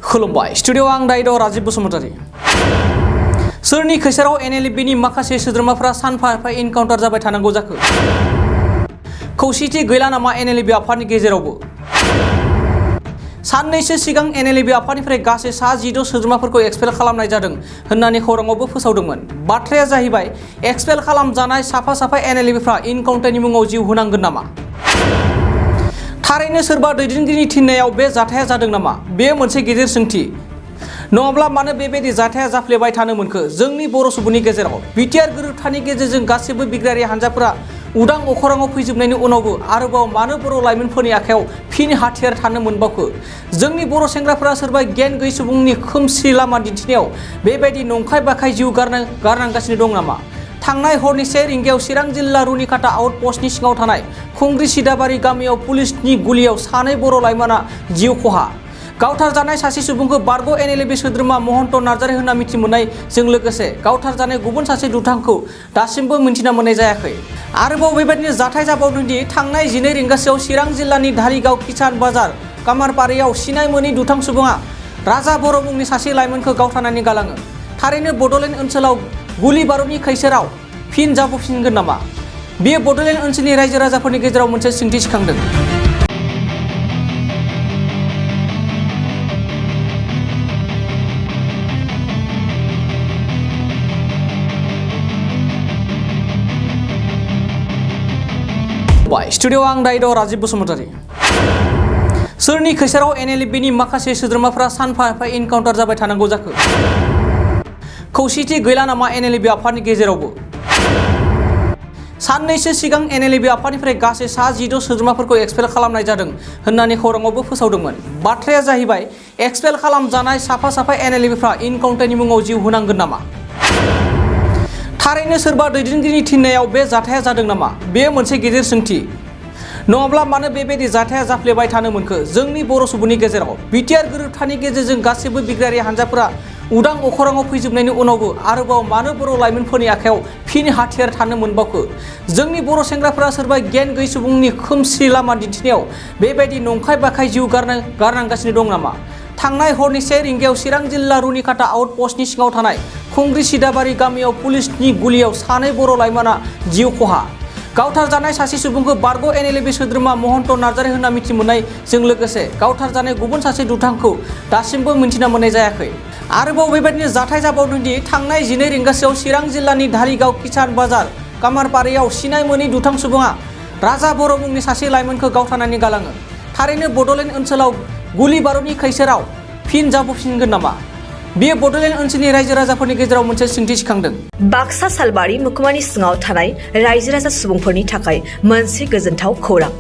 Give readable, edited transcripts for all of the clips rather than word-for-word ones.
खुलुमबाय स्टुडिअ आं दाइद राजीब बसुमतारी। सोरनि खैसाराव एनएलएफबिनि माखासे सोद्रोमाफोरा सानफा एफा इनकाउन्टार जाबाय थानांगौ जाखो? खौसेथि गैला नामा एनएलएफबि आफादनि गेजेरावबो? साननैसो सिगां एनएलएफबि आफादनिफ्राय गासै 16 सोद्रोमाफोरखौ एक्सपेल खालामनाय जादों होननानै खौराङावबो फोसावदोंमोन। बाथ्राया जाहैबाय एक्सपेल खालामजानाय साफा एनएलएफबिफ्रा इनकाउन्टारनि मुङाव जिउ होनांगोन नामा? थारैनो सोरबा दैदेनगिरिनि थिननायाव बे जाथाया जादों नामा? बेयो मोनसे गिदिर सोंथि। नङाब्ला मानो बेबायदि जाथाया जाफ्लेबाय थानो मोनखो जोंनि बर' सुबुंनि गेजेराव? बिटिआर गोरोबथानि गेजेरजों गासैबो बिग्रायारि हान्जाफोरा उदां अखराङाव फैजोबनायनि उनावबो आरोबाव मानो बर' लाइमोनफोरनि आखायाव फिन हाथियार थानो मोनबावखो? जोंनि बर' सेंग्राफोरा सोरबा गियान गैयै सुबुंनि खोमसि लामा दिन्थिनायाव बेबायदि नंखाय बाखाय जिउ गारनांगासिनो दं नामा? थांनाय हरनि 1 रिंगायाव चिरां जिल्ला रुनिकाटा आउटपस्टनि सिङाव थानाय खुंग्रि सिदाबारि गामियाव पुलिसनि गुलियाव 2 बर' लाइमोना जिउ खहा। गावथारजानाय सासे सुबुंखौ बारग' एनएलएफबि सोद्रोमा महन्त नार्जारि होनना मिथि मोननायजों लोगोसे गावथारजानाय गुबुन सासे दुथांखौ दासिमबो मिन्थिना मोननाय जायाखै। आरोबाव बेबायदिनो जाथाय जाबावदोंदि थांनाय 12 रिंगासोआव चिरां जिल्लानि धालिगाव किसान बाजार कामारपारियाव सिनाय मोनै दुथां सुबुङा राजा बर' मुंनि सासे लाइमोनखौ गावथारनानै गालाङो। थारैनो बड'लेण्ड ओनसोलाव गुलि बारुदनि खैसाराव फिन जाबोफिनगोन नामा? बेयो बड'लेण्ड ओनसोलनि रायजो राजाफोरनि गेजेराव मोनसे सोंथि सिखांदों। स्टुडिअ आं दाइद राजीब बसुमतारी। सोरनि खैसाराव एनएलएफबिनि माखासे सोद्रोमाफोरा सानफा एफा इनकाउन्टार जाबाय थानांगौ जाखो? खौसेथि गैला नामा एनएलएफबि आफादनि गेजेरावबो? साननैसो सिगां एनएलएफबि आफादनिफ्राय गासै 16 सोद्रोमाफोरखौ एक्सपेल खालामनाय जादों होननानै खौराङावबो फोसावदोंमोन। बाथ्राया जाहैबाय एक्सपेल खालामजानाय साफा एनएलएफबिफ्रा इनकाउन्टारनि मुङाव जिउ होनांगोन नामा? थारैनो सोरबा दैदेनगिरिनि थिननायाव बे जाथाया जादों नामा? बेयो मोनसे गिदिर सोंथि। नङाब्ला मानो बेबायदि जाथाया जाफ्लेबाय थानो मोनखो जोंनि बर' सुबुंनि गेजेराव? बिटिआर गोरोबथानि गेजेरजों गासैबो बिग्रायारि हान्जाफोरा उदां अखराङाव फैजोबनायनि उनावबो आरोबाव मानो बर' लाइमोनफोरनि आखायाव फिन हाथियार थानो मोनबावखो? जोंनि बर' सेंग्राफोरा सोरबा गियान गैयै सुबुंनि खोमसि लामा दिन्थिनायाव बेबायदि नंखाय बाखाय जिउ गारनांगासिनो दं नामा? थांनाय हरनि 1 रिंगायाव चिरां जिल्ला रुनिकाटा आउटपस्टनि सिङाव थानाय खुंग्रि सिदाबारि गामियाव पुलिसनि गुलियाव 2 बर' लाइमोना जिउ खहा। गावथारजानाय सासे सुबुंखौ बारग' एनएलएफबि सोद्रोमा महन्त नार्जारि होनना मिथि मोननायजों लोगोसे गावथारजानाय गुबुन सासे दुथांखौ दासिमबो मिन्थिना मोननाय जायाखै। आरोबाव बेबायदिनो जाथाय जाबावदोंदि थांनाय 12 रिंगासोआव चिरां जिल्लानि धालिगाव किसान बाजार कामारपारियाव सिनाय मोनै दुथां सुबुङा राजा बर' मुंनि सासे लाइमोनखौ गावथारनानै गालाङो। थारैनो बड'लेण्ड ओनसोलाव गुलि बारुदनि खैसाराव फिन जाबोफिनगोन नामा? बेयो बड'लेण्ड ओनसोलनि रायजो राजाफोरनि गेजेराव मोनसे सोंथि सिखांदों। बाक्सा सालबारि मुखुमानि सिङाव थानाय रायजो राजा सुबुंफोरनि थाखाय मोनसे गोजोनथाव खौरां।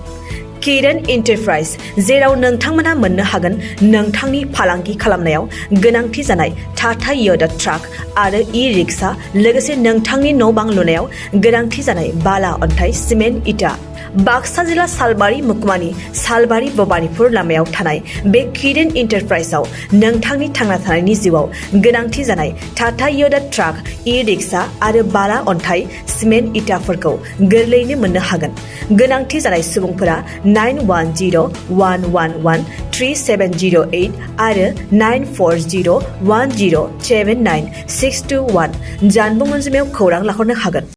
किरण एन्टारप्राइज, जेराव नोंथांमोना मोननो हागोन नोंथांनि फालांगि खालामनायाव गोनांथि जानाय टाटा य'दा ट्राक आरो ई-रिक्सा, लोगोसे नोंथांनि न' बां लुनायाव गोनांथि जानाय बाला, अन्थाइ, सिमेन्ट, इटा। बाक्सा जिल्ला सालबारि मुखुमानि सालबारि भबानिपुर लामायाव थानाय बे किरण एन्टारप्राइजआव नोंथांनि थांना थानायनि जिउआव गोनांथि जानाय टाटा य'दा ट्राक, ई-रिक्सा आरो बाला, अन्थाइ, सिमेन्ट, इटाफोरखौ गोरलैयैनो मोननो हागोन। गोनांथि जानाय सुबुंफोरा 9101113708 आरो 9401079621 जानबुं अनजिमायाव खौरां लाहरनो हागोन।